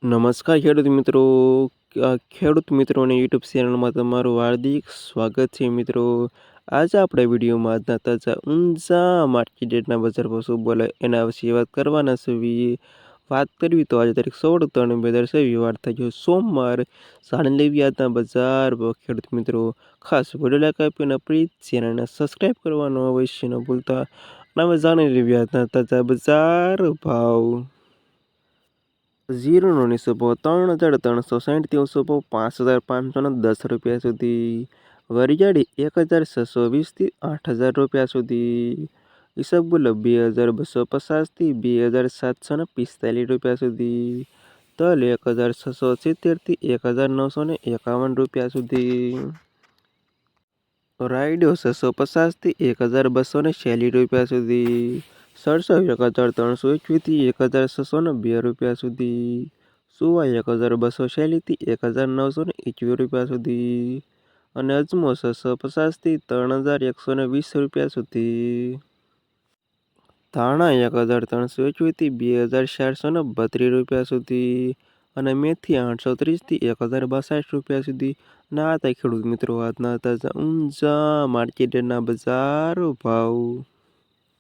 નમસ્કાર ખેડૂત મિત્રો. ખેડૂત મિત્રોની યુટ્યુબ ચેનલમાં તમારું હાર્દિક સ્વાગત છે મિત્રો. આજે આપણે વિડીયોમાં આજના તાજા ઊંઝા માર્કેટ રેટના બજાર ભાવ શું બોલે એના વિશે વાત કરવાના છે. વાત કરવી તો આજે તારીખ 16/3/2023 વાર થઈ ગયો સોમવાર. જાણી લેવી આજના બજાર ભાવ ખેડૂત મિત્રો. ખાસ વિડીયો લાઈક આપીને પ્લીઝ ચેનલને સબસ્ક્રાઈબ કરવાનું અવશ્ય ન ભૂલતા. અને હવે જાણી લેવી આજના તાજા બજાર ભાવ. જીરુંનો નીચો ભાવ 3,360, ઊંચો ભાવ 5,510 સુધી. વરિયાળી 1,620 8,000 સુધી. ઈસબગુલ 2,250 2,745 સુધી. તલ 1,670 1,951 સુધી. રાયડો 650 1,240 સુધી. સરસો 1,321 1,602 સુધી. સુવા 1,240 1,921 સુધી. અને અજમો 650 3,120 સુધી. ધાણા 1,321 2,432 સુધી. અને મેથી 830 1,062 સુધી. ના હતા ખેડૂત મિત્રો આજના તાજા ઊંઝા માર્કેટના બજાર ભાવ.